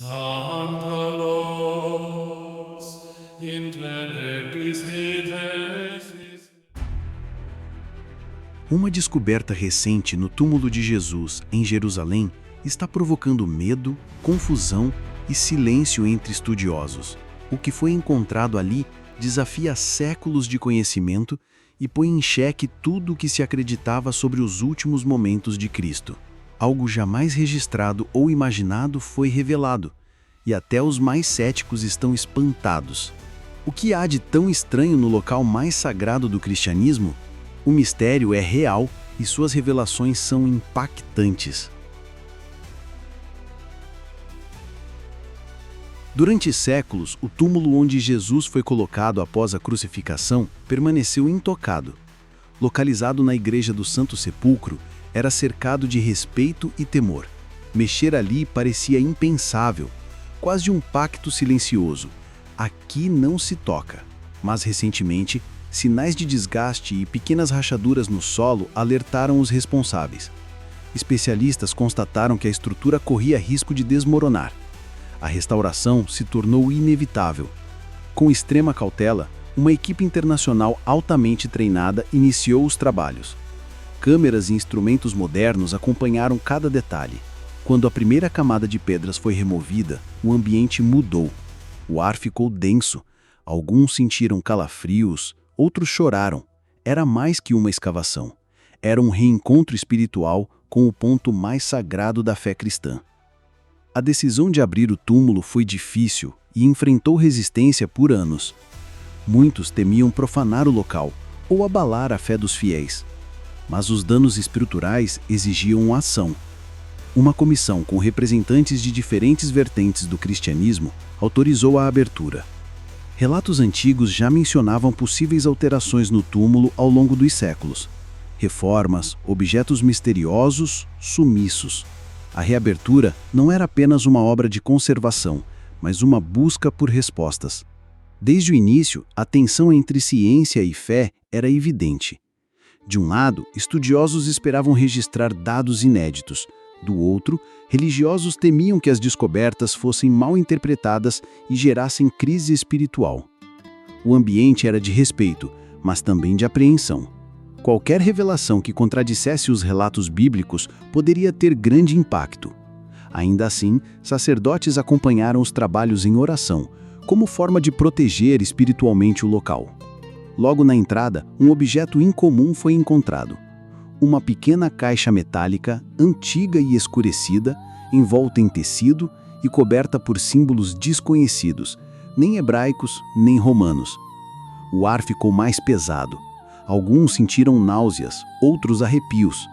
Sancta Lux, in tenebris hetesis. Uma descoberta recente no túmulo de Jesus, em Jerusalém, está provocando medo, confusão e silêncio entre estudiosos. O que foi encontrado ali desafia séculos de conhecimento e põe em xeque tudo o que se acreditava sobre os últimos momentos de Cristo. Algo jamais registrado ou imaginado foi revelado, e até os mais céticos estão espantados. O que há de tão estranho no local mais sagrado do cristianismo? O mistério é real e suas revelações são impactantes. Durante séculos, o túmulo onde Jesus foi colocado após a crucificação permaneceu intocado. Localizado na Igreja do Santo Sepulcro, era cercado de respeito e temor. Mexer ali parecia impensável, quase um pacto silencioso. Aqui não se toca. Mas recentemente, sinais de desgaste e pequenas rachaduras no solo alertaram os responsáveis. Especialistas constataram que a estrutura corria risco de desmoronar. A restauração se tornou inevitável. Com extrema cautela, uma equipe internacional altamente treinada iniciou os trabalhos. Câmeras e instrumentos modernos acompanharam cada detalhe. Quando a primeira camada de pedras foi removida, o ambiente mudou. O ar ficou denso. Alguns sentiram calafrios, outros choraram. Era mais que uma escavação. Era um reencontro espiritual com o ponto mais sagrado da fé cristã. A decisão de abrir o túmulo foi difícil e enfrentou resistência por anos. Muitos temiam profanar o local ou abalar a fé dos fiéis. Mas os danos estruturais exigiam ação. Uma comissão com representantes de diferentes vertentes do cristianismo autorizou a abertura. Relatos antigos já mencionavam possíveis alterações no túmulo ao longo dos séculos. Reformas, objetos misteriosos, sumiços. A reabertura não era apenas uma obra de conservação, mas uma busca por respostas. Desde o início, a tensão entre ciência e fé era evidente. De um lado, estudiosos esperavam registrar dados inéditos. Do outro, religiosos temiam que as descobertas fossem mal interpretadas e gerassem crise espiritual. O ambiente era de respeito, mas também de apreensão. Qualquer revelação que contradissesse os relatos bíblicos poderia ter grande impacto. Ainda assim, sacerdotes acompanharam os trabalhos em oração, como forma de proteger espiritualmente o local. Logo na entrada, um objeto incomum foi encontrado. Uma pequena caixa metálica, antiga e escurecida, envolta em tecido e coberta por símbolos desconhecidos, nem hebraicos nem romanos. O ar ficou mais pesado. Alguns sentiram náuseas, outros arrepios.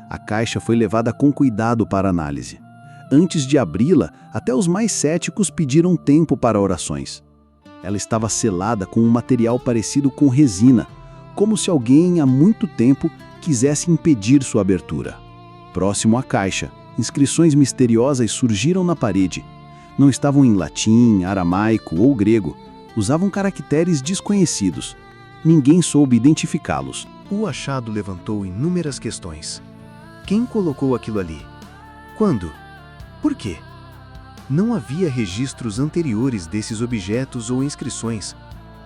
A caixa foi levada com cuidado para análise. Antes de abri-la, até os mais céticos pediram tempo para orações. Ela estava selada com um material parecido com resina, como se alguém há muito tempo quisesse impedir sua abertura. Próximo à caixa, inscrições misteriosas surgiram na parede. Não estavam em latim, aramaico ou grego. Usavam caracteres desconhecidos. Ninguém soube identificá-los. O achado levantou inúmeras questões. Quem colocou aquilo ali? Quando? Por quê? Não havia registros anteriores desses objetos ou inscrições.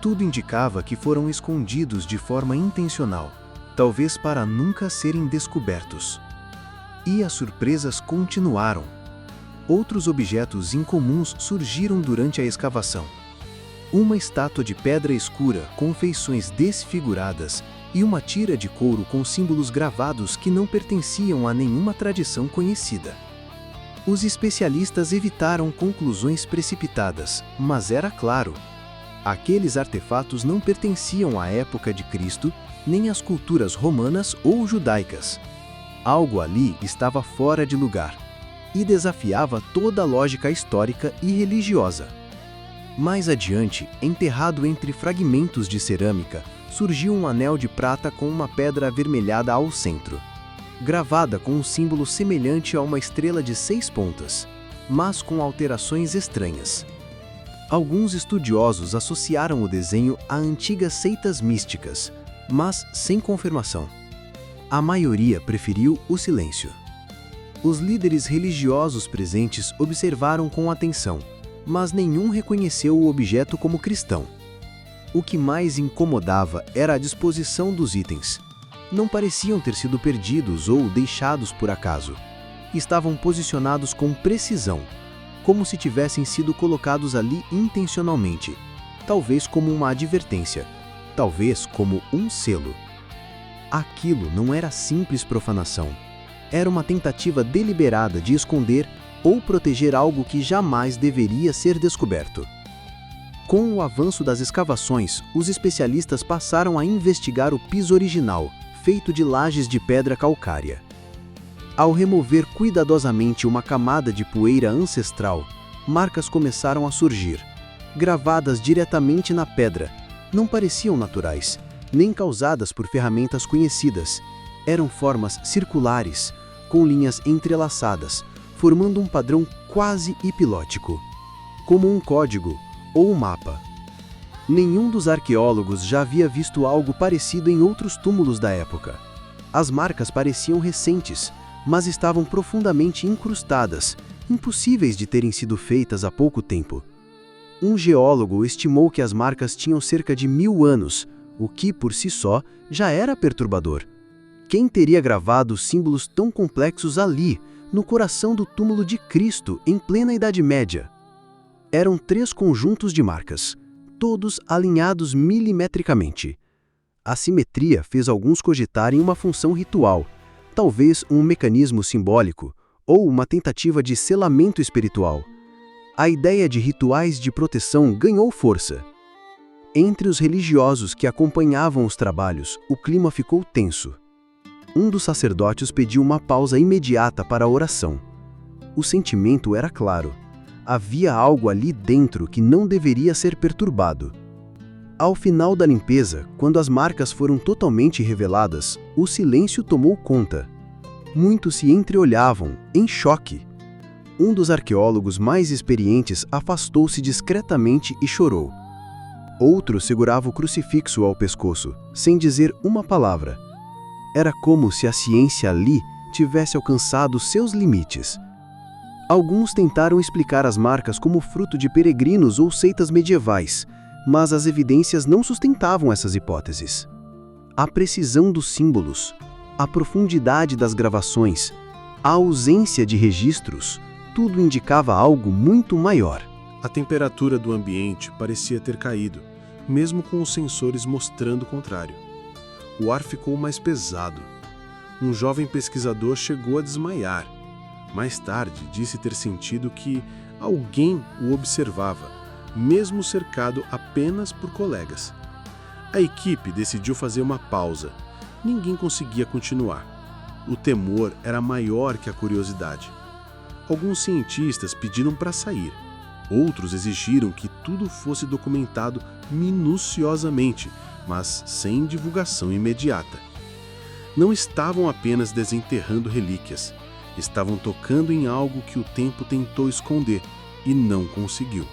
Tudo indicava que foram escondidos de forma intencional, talvez para nunca serem descobertos. E as surpresas continuaram. Outros objetos incomuns surgiram durante a escavação. Uma estátua de pedra escura com feições desfiguradas e uma tira de couro com símbolos gravados que não pertenciam a nenhuma tradição conhecida. Os especialistas evitaram conclusões precipitadas, mas era claro. Aqueles artefatos não pertenciam à época de Cristo, nem às culturas romanas ou judaicas. Algo ali estava fora de lugar e desafiava toda a lógica histórica e religiosa. Mais adiante, enterrado entre fragmentos de cerâmica, surgiu um anel de prata com uma pedra avermelhada ao centro, gravada com um símbolo semelhante a uma estrela de 6 pontas, mas com alterações estranhas. Alguns estudiosos associaram o desenho a antigas seitas místicas, mas sem confirmação. A maioria preferiu o silêncio. Os líderes religiosos presentes observaram com atenção, mas nenhum reconheceu o objeto como cristão. O que mais incomodava era a disposição dos itens. Não pareciam ter sido perdidos ou deixados por acaso. Estavam posicionados com precisão, como se tivessem sido colocados ali intencionalmente, talvez como uma advertência, talvez como um selo. Aquilo não era simples profanação. Era uma tentativa deliberada de esconder ou proteger algo que jamais deveria ser descoberto. Com o avanço das escavações, os especialistas passaram a investigar o piso original, feito de lajes de pedra calcária. Ao remover cuidadosamente uma camada de poeira ancestral, marcas começaram a surgir, gravadas diretamente na pedra. Não pareciam naturais, nem causadas por ferramentas conhecidas. Eram formas circulares, com linhas entrelaçadas, formando um padrão quase hipilótico, como um código ou um mapa. Nenhum dos arqueólogos já havia visto algo parecido em outros túmulos da época. As marcas pareciam recentes, mas estavam profundamente incrustadas, impossíveis de terem sido feitas há pouco tempo. Um geólogo estimou que as marcas tinham cerca de 1000 anos, o que, por si só, já era perturbador. Quem teria gravado símbolos tão complexos ali, no coração do túmulo de Cristo, em plena Idade Média? Eram 3 conjuntos de marcas, todos alinhados milimetricamente. A simetria fez alguns cogitarem uma função ritual, talvez um mecanismo simbólico, ou uma tentativa de selamento espiritual. A ideia de rituais de proteção ganhou força. Entre os religiosos que acompanhavam os trabalhos, o clima ficou tenso. Um dos sacerdotes pediu uma pausa imediata para a oração. O sentimento era claro. Havia algo ali dentro que não deveria ser perturbado. Ao final da limpeza, quando as marcas foram totalmente reveladas, o silêncio tomou conta. Muitos se entreolhavam, em choque. Um dos arqueólogos mais experientes afastou-se discretamente e chorou. Outro segurava o crucifixo ao pescoço, sem dizer uma palavra. Era como se a ciência ali tivesse alcançado seus limites. Alguns tentaram explicar as marcas como fruto de peregrinos ou seitas medievais, mas as evidências não sustentavam essas hipóteses. A precisão dos símbolos, a profundidade das gravações, a ausência de registros, tudo indicava algo muito maior. A temperatura do ambiente parecia ter caído, mesmo com os sensores mostrando o contrário. O ar ficou mais pesado. Um jovem pesquisador chegou a desmaiar. Mais tarde, disse ter sentido que alguém o observava, mesmo cercado apenas por colegas. A equipe decidiu fazer uma pausa. Ninguém conseguia continuar. O temor era maior que a curiosidade. Alguns cientistas pediram para sair. Outros exigiram que tudo fosse documentado minuciosamente, mas sem divulgação imediata. Não estavam apenas desenterrando relíquias, estavam tocando em algo que o tempo tentou esconder e não conseguiu.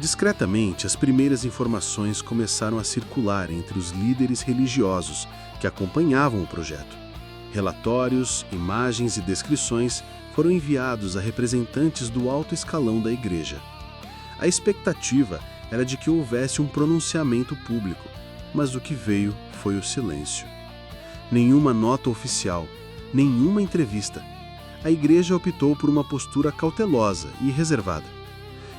Discretamente, as primeiras informações começaram a circular entre os líderes religiosos que acompanhavam o projeto. Relatórios, imagens e descrições foram enviados a representantes do alto escalão da igreja. A expectativa era de que houvesse um pronunciamento público, mas o que veio foi o silêncio. Nenhuma nota oficial, nenhuma entrevista. A igreja optou por uma postura cautelosa e reservada.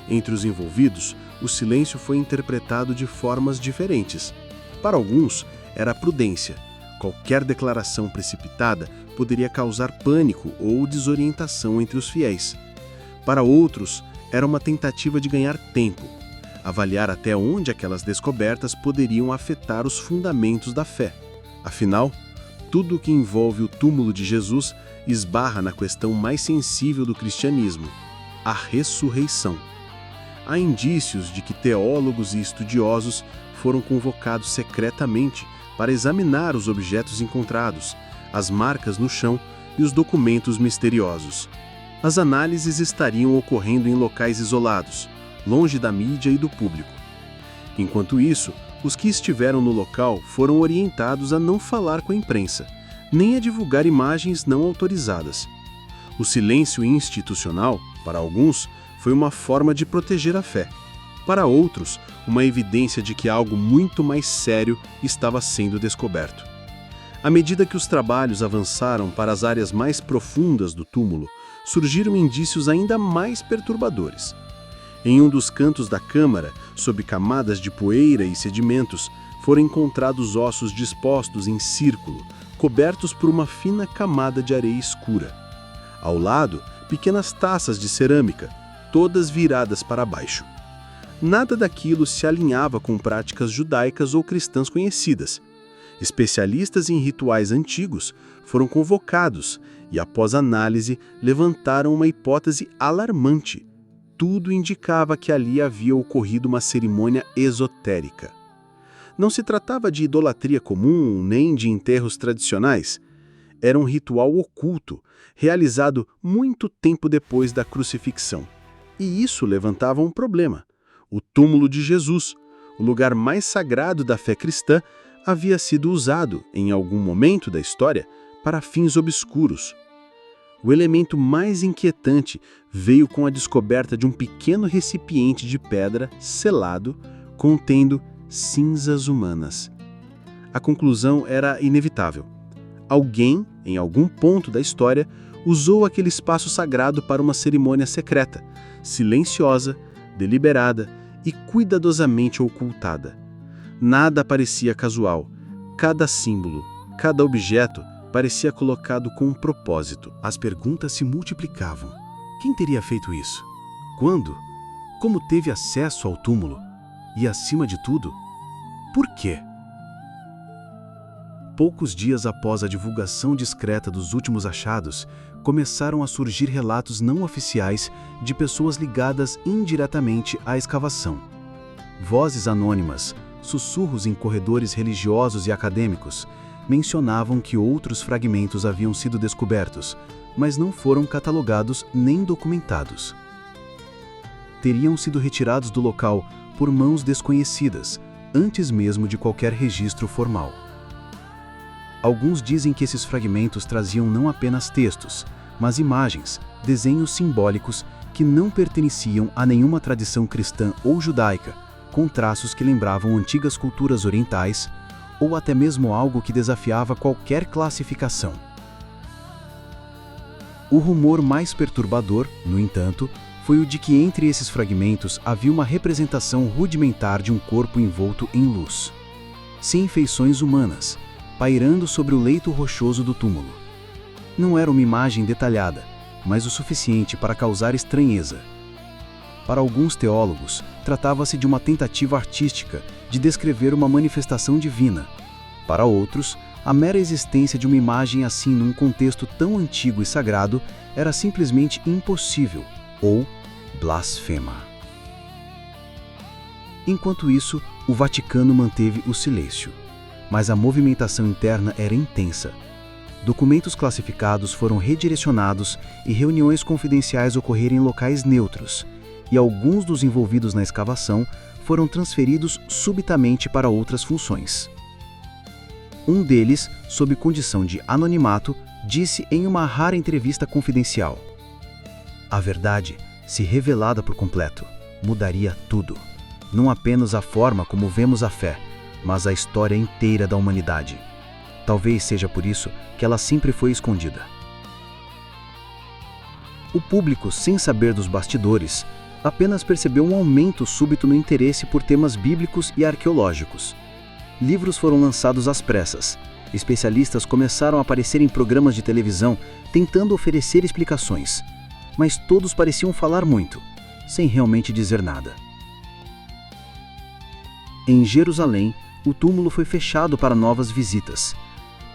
Entre os envolvidos, o silêncio foi interpretado de formas diferentes. Para alguns, era prudência. Qualquer declaração precipitada poderia causar pânico ou desorientação entre os fiéis. Para outros, era uma tentativa de ganhar tempo, avaliar até onde aquelas descobertas poderiam afetar os fundamentos da fé. Afinal, tudo o que envolve o túmulo de Jesus esbarra na questão mais sensível do cristianismo, a ressurreição. Há indícios de que teólogos e estudiosos foram convocados secretamente para examinar os objetos encontrados, as marcas no chão e os documentos misteriosos. As análises estariam ocorrendo em locais isolados, longe da mídia e do público. Enquanto isso, os que estiveram no local foram orientados a não falar com a imprensa, nem a divulgar imagens não autorizadas. O silêncio institucional, para alguns, foi uma forma de proteger a fé. Para outros, uma evidência de que algo muito mais sério estava sendo descoberto. À medida que os trabalhos avançaram para as áreas mais profundas do túmulo, surgiram indícios ainda mais perturbadores. Em um dos cantos da câmara, sob camadas de poeira e sedimentos, foram encontrados ossos dispostos em círculo, cobertos por uma fina camada de areia escura. Ao lado, pequenas taças de cerâmica, todas viradas para baixo. Nada daquilo se alinhava com práticas judaicas ou cristãs conhecidas. Especialistas em rituais antigos foram convocados e, após análise, levantaram uma hipótese alarmante. Tudo indicava que ali havia ocorrido uma cerimônia esotérica. Não se tratava de idolatria comum nem de enterros tradicionais. Era um ritual oculto, realizado muito tempo depois da crucifixão. E isso levantava um problema. O túmulo de Jesus, o lugar mais sagrado da fé cristã, havia sido usado, em algum momento da história, para fins obscuros. O elemento mais inquietante veio com a descoberta de um pequeno recipiente de pedra selado, contendo cinzas humanas. A conclusão era inevitável. Alguém, em algum ponto da história, usou aquele espaço sagrado para uma cerimônia secreta, silenciosa, deliberada e cuidadosamente ocultada. Nada parecia casual. Cada símbolo, cada objeto parecia colocado com um propósito. As perguntas se multiplicavam. Quem teria feito isso? Quando? Como teve acesso ao túmulo? E, acima de tudo, por quê? Poucos dias após a divulgação discreta dos últimos achados, começaram a surgir relatos não oficiais de pessoas ligadas indiretamente à escavação. Vozes anônimas, sussurros em corredores religiosos e acadêmicos, mencionavam que outros fragmentos haviam sido descobertos, mas não foram catalogados nem documentados. Teriam sido retirados do local por mãos desconhecidas, antes mesmo de qualquer registro formal. Alguns dizem que esses fragmentos traziam não apenas textos, mas imagens, desenhos simbólicos que não pertenciam a nenhuma tradição cristã ou judaica, com traços que lembravam antigas culturas orientais, ou até mesmo algo que desafiava qualquer classificação. O rumor mais perturbador, no entanto, foi o de que entre esses fragmentos havia uma representação rudimentar de um corpo envolto em luz, sem feições humanas, pairando sobre o leito rochoso do túmulo. Não era uma imagem detalhada, mas o suficiente para causar estranheza. Para alguns teólogos, tratava-se de uma tentativa artística de descrever uma manifestação divina. Para outros, a mera existência de uma imagem assim num contexto tão antigo e sagrado era simplesmente impossível, ou blasfema. Enquanto isso, o Vaticano manteve o silêncio. Mas a movimentação interna era intensa. Documentos classificados foram redirecionados e reuniões confidenciais ocorreram em locais neutros, e alguns dos envolvidos na escavação foram transferidos subitamente para outras funções. Um deles, sob condição de anonimato, disse em uma rara entrevista confidencial: "A verdade, se revelada por completo, mudaria tudo. Não apenas a forma como vemos a fé, mas a história inteira da humanidade. Talvez seja por isso que ela sempre foi escondida." O público, sem saber dos bastidores, apenas percebeu um aumento súbito no interesse por temas bíblicos e arqueológicos. Livros foram lançados às pressas. Especialistas começaram a aparecer em programas de televisão tentando oferecer explicações, mas todos pareciam falar muito, sem realmente dizer nada. Em Jerusalém, o túmulo foi fechado para novas visitas.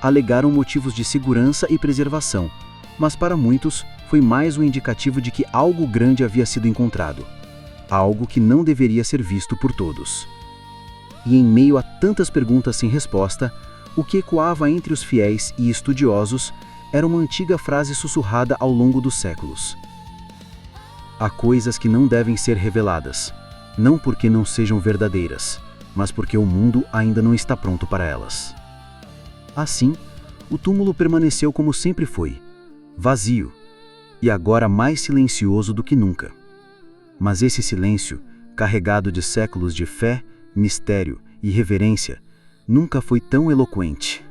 Alegaram motivos de segurança e preservação, mas para muitos foi mais um indicativo de que algo grande havia sido encontrado, algo que não deveria ser visto por todos. E em meio a tantas perguntas sem resposta, o que ecoava entre os fiéis e estudiosos era uma antiga frase sussurrada ao longo dos séculos: "Há coisas que não devem ser reveladas, não porque não sejam verdadeiras, mas porque o mundo ainda não está pronto para elas." Assim, o túmulo permaneceu como sempre foi, vazio, e agora mais silencioso do que nunca. Mas esse silêncio, carregado de séculos de fé, mistério e reverência, nunca foi tão eloquente.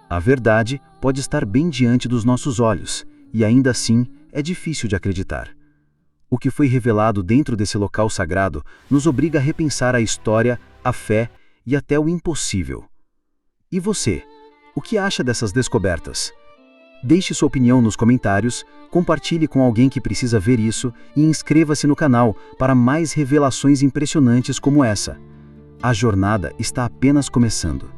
A verdade pode estar bem diante dos nossos olhos, e ainda assim é difícil de acreditar. O que foi revelado dentro desse local sagrado nos obriga a repensar a história, a fé e até o impossível. E você, o que acha dessas descobertas? Deixe sua opinião nos comentários, compartilhe com alguém que precisa ver isso e inscreva-se no canal para mais revelações impressionantes como essa. A jornada está apenas começando.